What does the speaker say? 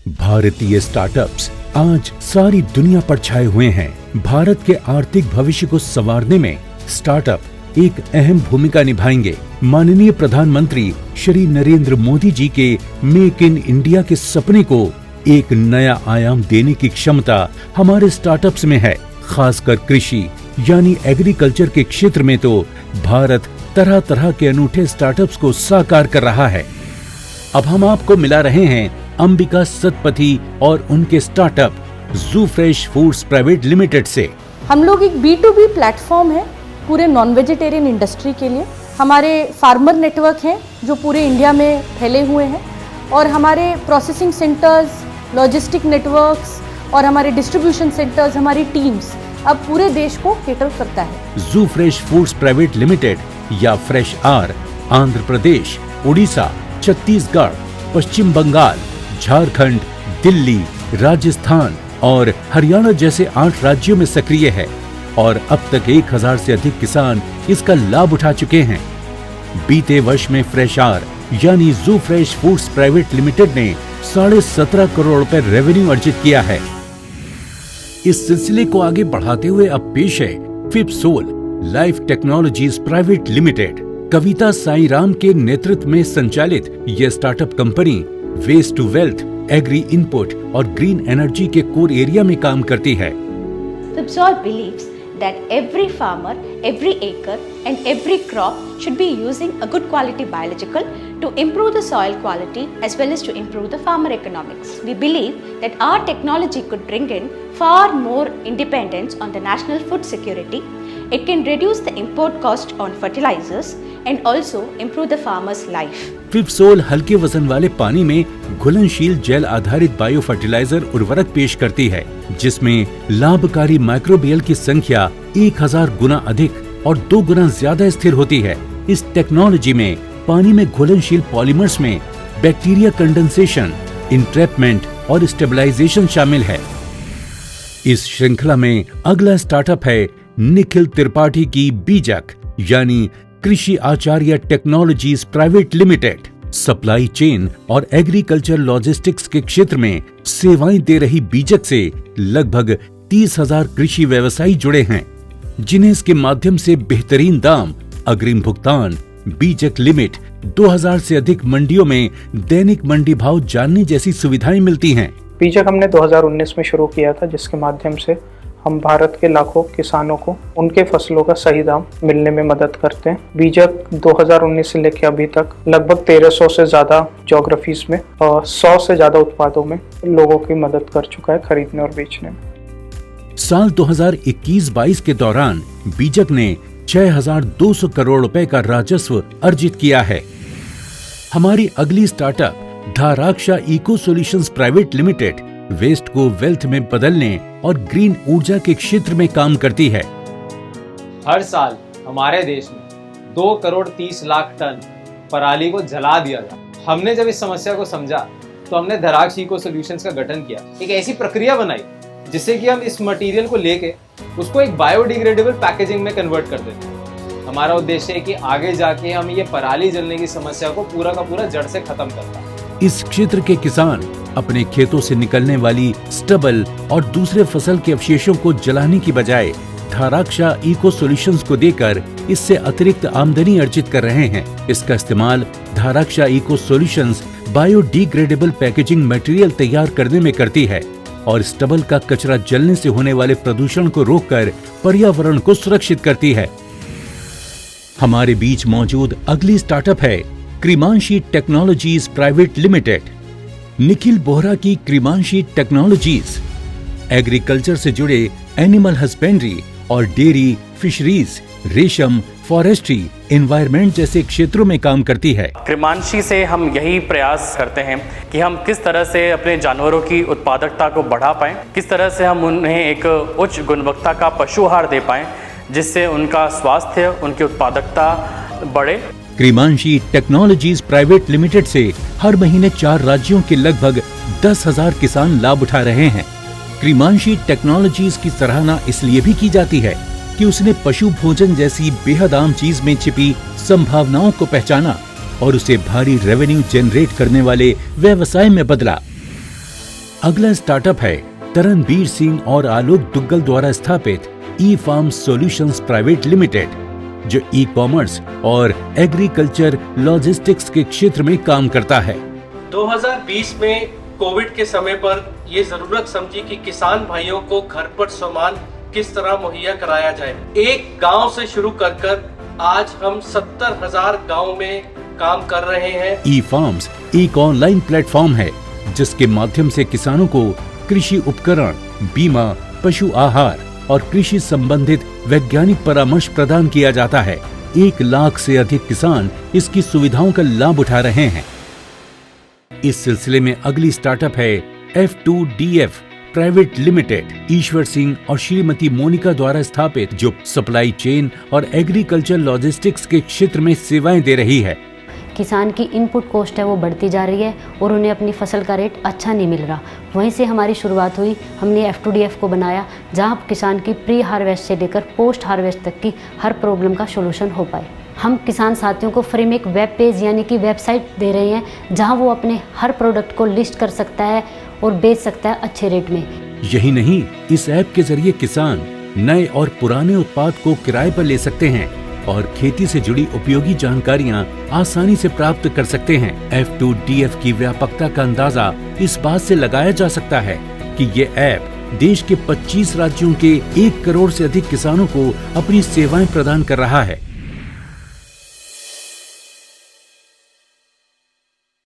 भारतीय स्टार्टअप्स आज सारी दुनिया पर छाए हुए हैं। भारत के आर्थिक भविष्य को संवारने में स्टार्टअप एक अहम भूमिका निभाएंगे। माननीय प्रधानमंत्री श्री नरेंद्र मोदी जी के मेक इन इंडिया के सपने को एक नया आयाम देने की क्षमता हमारे स्टार्टअप्स में है। खासकर कृषि यानी एग्रीकल्चर के क्षेत्र में तो भारत तरह तरह के अनूठे स्टार्टअप्स को साकार कर रहा है। अब हम आपको मिला रहे हैं अंबिका सतपथी और उनके स्टार्टअप जू फ्रेश फूड्स प्राइवेट लिमिटेड से। हम लोग एक B2B प्लेटफॉर्म है पूरे नॉन वेजिटेरियन इंडस्ट्री के लिए। हमारे फार्मर नेटवर्क हैं जो पूरे इंडिया में फैले हुए हैं और हमारे प्रोसेसिंग सेंटर्स, लॉजिस्टिक नेटवर्क्स और हमारे डिस्ट्रीब्यूशन सेंटर्स, हमारी टीम्स अब पूरे देश को केटर करता है। जू फ्रेश फूड्स प्राइवेट लिमिटेड या फ्रेश आर आंध्र प्रदेश, उड़ीसा, छत्तीसगढ़, पश्चिम बंगाल, झारखंड, दिल्ली, राजस्थान और हरियाणा जैसे 8 राज्यों में सक्रिय है और अब तक 1000 से अधिक किसान इसका लाभ उठा चुके हैं। बीते वर्ष में फ्रेश आर यानी जू फ्रेश फूड्स प्राइवेट लिमिटेड ने 17.5 करोड़ रुपए रेवेन्यू अर्जित किया है। इस सिलसिले को आगे बढ़ाते हुए अब पेश है Fipsol Life Technologies private Limited. Kavita Sairam के नेतृत्व में संचालित यह startup company waste to wealth, agri input और ग्रीन एनर्जी के कोर एरिया में काम करती है। Fipsol believes that every farmer, every acre and every crop should be using a good quality biological to improve the soil quality as well as to improve the farmer economics. We believe that our technology could bring in far more independence on the national food security. It can reduce the import cost on fertilizers and also improve the farmer's life. फिपसोल हल्के वजन वाले पानी में घुलनशील jail आधारित bio fertiliser उर्वरक पेश करती है जिसमें लाभकारी माइक्रोबियल की संख्या 1000 गुना अधिक और 2 गुना ज्यादा स्थिर होती है। इस टेक्नोलॉजी में पानी में घुलनशील पॉलीमर्स में बैक्टीरिया कंडेंसेशन, इंट्रैपमेंट और स्टेबलाइजेशन शामिल है। इस श्रृंखला में अगला स्टार्टअप है निखिल त्रिपाठी की बीजक यानी Krishi Acharya technologies private limited. Supply chain और एग्रीकल्चर लॉजिस्टिक्स के क्षेत्र में सेवाएं दे रही बीजक से लगभग 30,000 कृषि व्यवसायी जुड़े हैं जिन्हें इसके माध्यम से बेहतरीन दाम, अग्रिम भुगतान, बीजक लिमिट, 2000 से अधिक मंडियों में दैनिक मंडी भाव जानने जैसी सुविधाएं मिलती हैं। बीजक हमने 2019 में शुरू किया था जिसके माध्यम से हम भारत के लाखों किसानों को उनके फसलों का सही दाम मिलने में मदद करते हैं। बीजक 2019 से लेकर अभी तक लगभग 1300 से ज्यादा ज्योग्राफीज में और 100 से ज्यादा उत्पादों में लोगों की मदद कर चुका है खरीदने और बेचने में। साल 2021-22 के दौरान बीजक ने 6200 करोड़ रुपए का राजस्व अर्जित किया है। हमारी अगली startup Dharaksha eco solutions private limited waste को वेल्थ में बदलने और ग्रीन ऊर्जा के क्षेत्र में काम करती है। हर साल हमारे देश में 2 करोड़ 30 लाख टन पराली को जला दिया जाता। हमने जब इस समस्या को समझा तो हमने धाराक्ष इको सॉल्यूशंस का गठन किया। एक ऐसी प्रक्रिया बनाई जिससे कि हम इस मटेरियल को लेके उसको एक बायोडिग्रेडेबल पैकेजिंग में कन्वर्ट कर देते हैं। हमारा उद्देश्य है कि आगे जाके हम ये पराली जलने की समस्या को पूरा का पूरा जड़ से खत्म करना है। इस क्षेत्र के किसान अपने खेतों से निकलने वाली स्टबल और दूसरे फसल के अवशेषों को जलाने की बजाय धाराक्षा इको सॉल्यूशंस को देकर इससे अतिरिक्त आमदनी अर्जित कर रहे हैं। इसका इस्तेमाल Dharaksha eco solutions biodegradable packaging material तैयार करने में करती है और स्टबल का कचरा जलने से होने वाले प्रदूषण को रोककर पर्यावरण को सुरक्षित करती है। हमारे बीच मौजूद अगली स्टार्टअप है Krimanshi technologies private limited. Nikhil Bohra की क्रिमांशी टेक्नोलॉजीज एग्रीकल्चर से जुड़े एनिमल हस्बेंड्री और डेयरी, फिशरीज, रेशम, फॉरेस्ट्री, एनवायरनमेंट जैसे क्षेत्रों में काम करती है। क्रिमांशी से हम यही प्रयास करते हैं कि हम किस तरह से अपने जानवरों की उत्पादकता को बढ़ा पाएं, किस तरह से हम उन्हें एक उच्च गुणवत्ता का पशु आहार दे पाएं जिससे उनका स्वास्थ्य, उनकी उत्पादकता बढ़े। क्रिमांशी टेक्नोलॉजीज प्राइवेट लिमिटेड से हर महीने 4 राज्यों के लगभग 10,000 किसान लाभ उठा रहे हैं। क्रिमांशी टेक्नोलॉजीज की सराहना इसलिए भी की जाती है कि उसने पशु भोजन जैसी बेहद आम चीज में छिपी संभावनाओं को पहचाना और उसे भारी रेवेन्यू जनरेट करने वाले व्यवसाय में बदला। अगला स्टार्टअप है तरनबीर सिंह और आलोक दुग्गल द्वारा स्थापित ई फार्म सॉल्यूशंस प्राइवेट लिमिटेड, जो ई कॉमर्स और एग्रीकल्चर लॉजिस्टिक्स के क्षेत्र में काम करता है। 2020 में कोविड के समय पर ये जरूरत समझी कि किसान भाइयों को घर पर सामान किस तरह मुहैया कराया जाए। एक गांव से शुरू कर आज हम 70,000 गाँव में काम कर रहे हैं। ई फार्म्स एक ऑनलाइन प्लेटफॉर्म है जिसके माध्यम से किसानों को कृषि उपकरण, बीमा, पशु आहार और कृषि संबंधित वैज्ञानिक परामर्श प्रदान किया जाता है। 1 लाख से अधिक किसान इसकी सुविधाओं का लाभ उठा रहे हैं। इस सिलसिले में अगली स्टार्टअप है F2DF private limited, Ishwar Singh और श्रीमती मोनिका द्वारा स्थापित, जो सप्लाई चेन और एग्रीकल्चर लॉजिस्टिक्स के क्षेत्र में सेवाएं दे रही है। किसान की इनपुट कॉस्ट है वो बढ़ती जा रही है और उन्हें अपनी फसल का रेट अच्छा नहीं मिल रहा। वहीं से हमारी शुरुआत हुई। हमने F2DF को बनाया जहां किसान की प्री हार्वेस्ट से लेकर पोस्ट हार्वेस्ट तक की हर प्रॉब्लम का सोल्यूशन हो पाए। हम किसान साथियों को फ्री में एक वेब पेज यानी कि वेबसाइट दे रहे हैं जहां वो अपने हर प्रोडक्ट को लिस्ट कर सकता है और बेच सकता है अच्छे रेट में। यही नहीं, इस ऐप के जरिए किसान नए और पुराने उत्पाद को किराए पर ले सकते हैं और खेती से जुड़ी उपयोगी जानकारियां आसानी से प्राप्त कर सकते हैं। F2DF की व्यापकता का अंदाजा इस बात से लगाया जा सकता है कि ये ऐप देश के 25 राज्यों के 1 करोड़ से अधिक किसानों को अपनी सेवाएं प्रदान कर रहा है।